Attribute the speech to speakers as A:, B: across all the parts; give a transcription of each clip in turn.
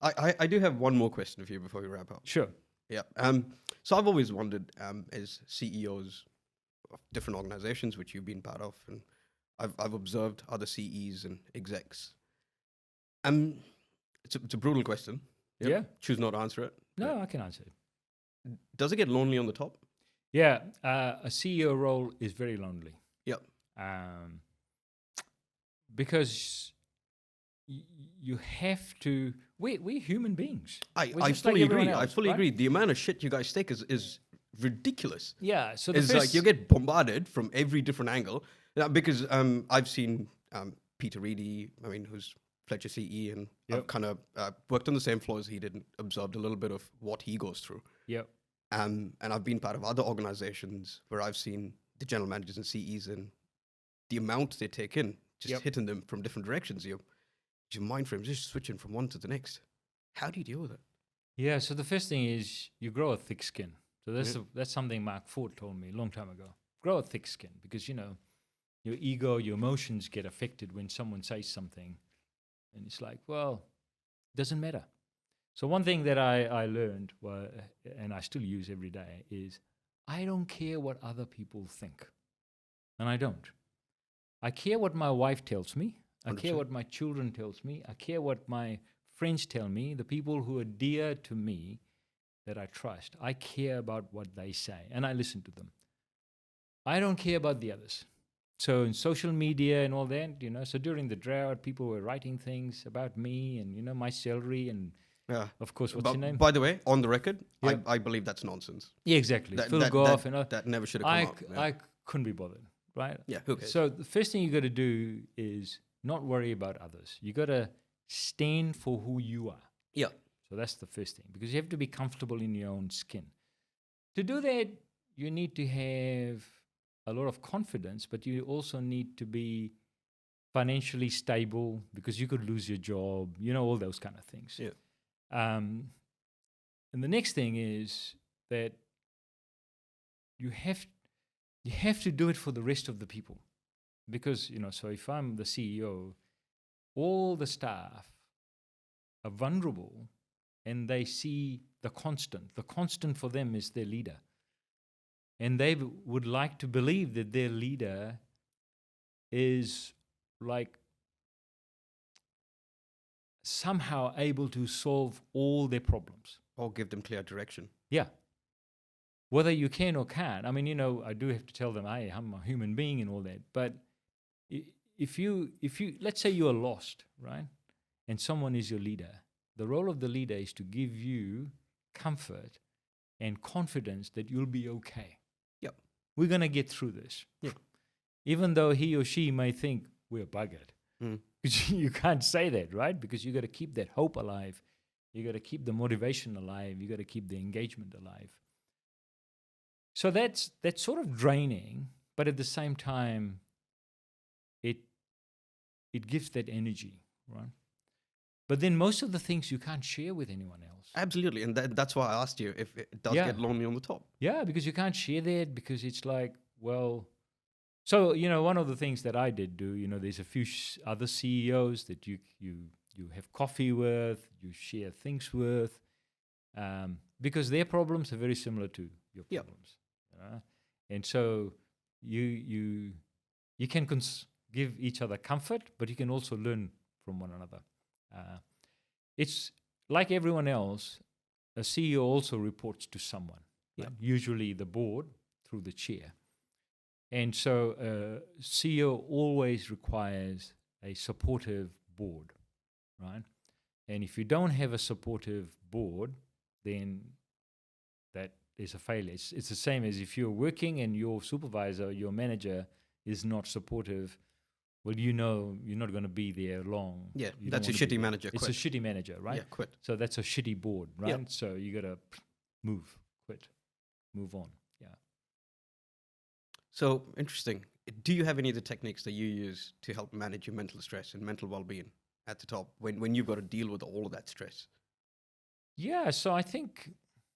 A: I do have one more question for you before we wrap up.
B: Sure.
A: Yeah. So I've always wondered, as CEOs of different organizations, which you've been part of, and I've observed other CEs and execs. It's a brutal question. Yep.
B: Yeah.
A: Choose not to answer it.
B: No, I can answer it.
A: Does it get lonely on the top?
B: Yeah, a CEO role is very lonely.
A: Yep.
B: Because you have to. We're human beings.
A: I
B: just
A: fully
B: like everyone
A: agree. I
B: else,
A: fully
B: right?
A: agree. The amount of shit you guys take is ridiculous.
B: Yeah. So the
A: It's
B: first,
A: like you get bombarded from every different angle. Because I've seen Peter Reedy, who's Fletcher CE, and I've kind of worked on the same floor as he did and observed a little bit of what he goes through.
B: Yep.
A: And I've been part of other organizations where I've seen the general managers and CEs and the amount they take in, just hitting them from different directions. Your mind frame is just switching from one to the next. How do you deal with it?
B: Yeah. So the first thing is you grow a thick skin. So that's something Mark Ford told me a long time ago. Grow a thick skin because your ego, your emotions get affected when someone says something, and it's like, well, it doesn't matter. So one thing that I learned, and I still use every day, is I don't care what other people think. And I don't. I care what my wife tells me. I
A: 100%.
B: care what my children tells me. I care what my friends tell me, the people who are dear to me that I trust. I care about what they say, and I listen to them. I don't care about the others. So in social media and all that, so during the drought, people were writing things about me and, my salary and, of course, what's your name?
A: By the way, on the record, I believe that's nonsense.
B: Yeah, exactly. Phil Goff
A: that never should have come out. Yeah.
B: I couldn't be bothered, right?
A: Yeah, who cares?
B: So the first thing you got to do is not worry about others. You got to stand for who you are.
A: Yeah.
B: So that's the first thing, because you have to be comfortable in your own skin. To do that, you need to have a lot of confidence, but you also need to be financially stable because you could lose your job, all those kind of things.
A: Yeah.
B: And the next thing is that you have to do it for the rest of the people, because so if I'm the CEO, all the staff are vulnerable and they see the constant for them is their leader, and they would like to believe that their leader is like somehow able to solve all their problems.
A: Or give them clear direction.
B: Yeah. Whether you can or can't. I do have to tell them, hey, I'm a human being and all that. But if you let's say you are lost, right? And someone is your leader. The role of the leader is to give you comfort and confidence that you'll be okay.
A: Yep.
B: We're going to get through this.
A: Yeah.
B: Even though he or she may think we're buggered. You can't say that, right? Because you got to keep that hope alive. You got to keep the motivation alive. You got to keep the engagement alive. So that's sort of draining, but at the same time, it gives that energy, right? But then most of the things you can't share with anyone else.
A: Absolutely, and that's why I asked you if it does get lonely on the top.
B: Yeah, because you can't share that, because it's like, well, so one of the things that I did do, there's a few other CEOs that you have coffee with, you share things with, because their problems are very similar to your problems, and so you can give each other comfort, but you can also learn from one another. It's like everyone else. A CEO also reports to someone, right? Usually the board through the chair. And so CEO always requires a supportive board, right? And if you don't have a supportive board, then that is a failure. It's the same as if you're working and your supervisor, your manager is not supportive. Well, you're not going to be there long.
A: Yeah, that's a shitty manager.
B: It's a shitty manager, right?
A: Yeah, quit.
B: So that's a shitty board, right?
A: Yep.
B: So you got to quit, move on. Yeah.
A: So interesting. Do you have any of the techniques that you use to help manage your mental stress and mental well-being at the top when you've got to deal with all of that stress?
B: Yeah. So I think,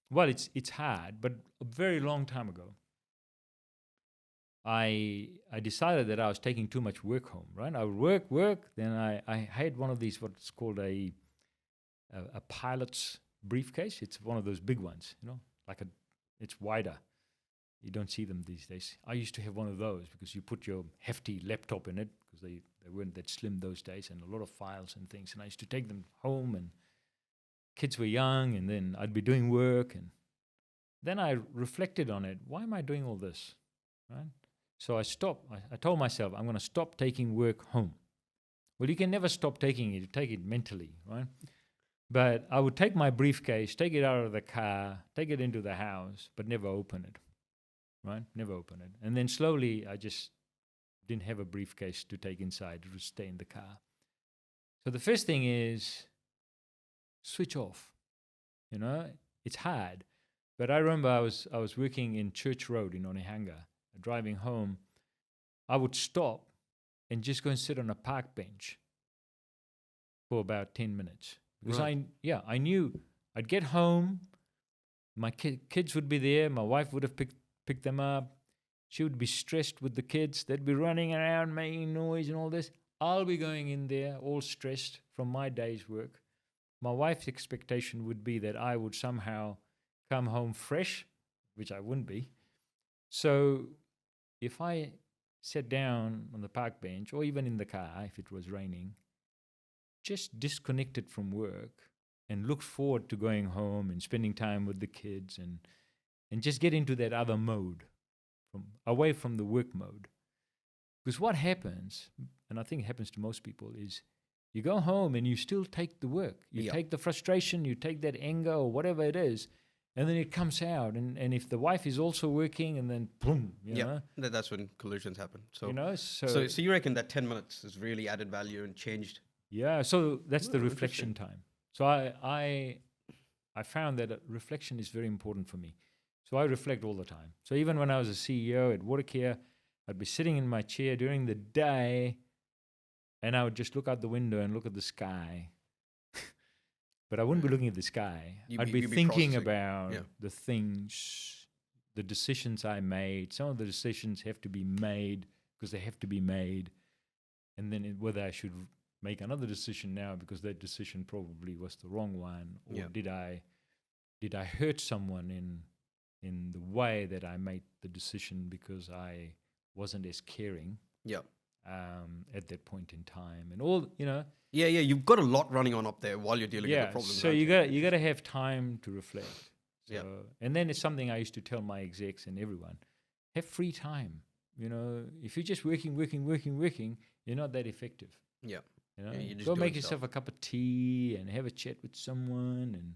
B: well, it's hard, but a very long time ago, I decided that I was taking too much work home, right? I would work, then I had one of these, what's called a a pilot's briefcase. It's one of those big ones, it's wider. You don't see them these days. I used to have one of those because you put your hefty laptop in it because they weren't that slim those days, and a lot of files and things. And I used to take them home, and kids were young, and then I'd be doing work, and then I reflected on it. Why am I doing all this, right? So I stopped. I told myself, I'm going to stop taking work home. Well, you can never stop taking it. You take it mentally, right? But I would take my briefcase, take it out of the car, take it into the house, but never open it, right? Never open it. And then slowly I just didn't have a briefcase to take inside. It would stay in the car. So the first thing is switch off. It's hard. But I remember I was working in Church Road in Onehunga, driving home. I would stop and just go and sit on a park bench for about 10 minutes. Because I knew I'd get home, my kids would be there, my wife would have picked them up, she would be stressed with the kids, they'd be running around making noise and all this. I'll be going in there all stressed from my day's work. My wife's expectation would be that I would somehow come home fresh, which I wouldn't be. So if I sat down on the park bench or even in the car if it was raining, just disconnected from work and looked forward to going home and spending time with the kids and just get into that other mode, away from the work mode. Because what happens, and I think it happens to most people, is you go home and you still take the work. You take the frustration, you take that anger or whatever it is, and then it comes out. And if the wife is also working, and then boom, you know.
A: That's when collisions happen. So,
B: so
A: you reckon that 10 minutes has really added value and changed?
B: Yeah, so that's the reflection time. So I found that reflection is very important for me. So I reflect all the time. So even when I was a CEO at Watercare, I'd be sitting in my chair during the day, and I would just look out the window and look at the sky. But I wouldn't be looking at the sky. I'd be thinking about the things, the decisions I made. Some of the decisions have to be made because they have to be made. And then whether I should make another decision now because that decision probably was the wrong one, or did I hurt someone in the way that I made the decision because I wasn't as caring at that point in time, and all you've got a lot running on up there while you're dealing with the problem. So you got to have time to reflect. And then it's something I used to tell my execs and everyone: have free time. If you're just working, you're not that effective. Go make yourself a cup of tea and have a chat with someone. And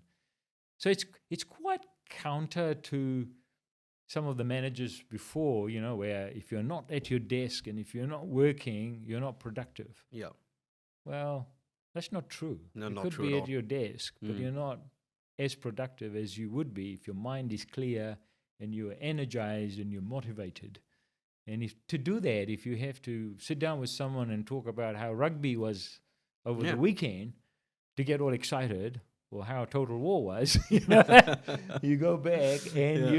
B: so it's quite counter to some of the managers before, where if you're not at your desk and if you're not working, you're not productive. Well, that's not true.
A: No,
B: you
A: not
B: could
A: true
B: be
A: at
B: at your desk, but you're not as productive as you would be if your mind is clear and you're energized and you're motivated. And to do that, if you have to sit down with someone and talk about how rugby was over the weekend to get all excited, or how Total War was, you go back and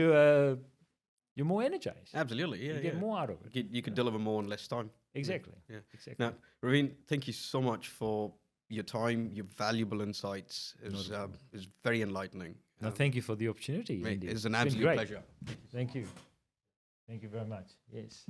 B: you're more energized.
A: Absolutely,
B: You get more out of it.
A: You could deliver more in less time.
B: Exactly. Exactly.
A: Now, Raveen, thank you so much for your time, your valuable insights. It was very enlightening.
B: No, thank you for the opportunity.
A: Mate,
B: Andy.
A: it's an
B: It's been
A: absolute
B: great.
A: pleasure.
B: Thank you. Thank you very much. Yes.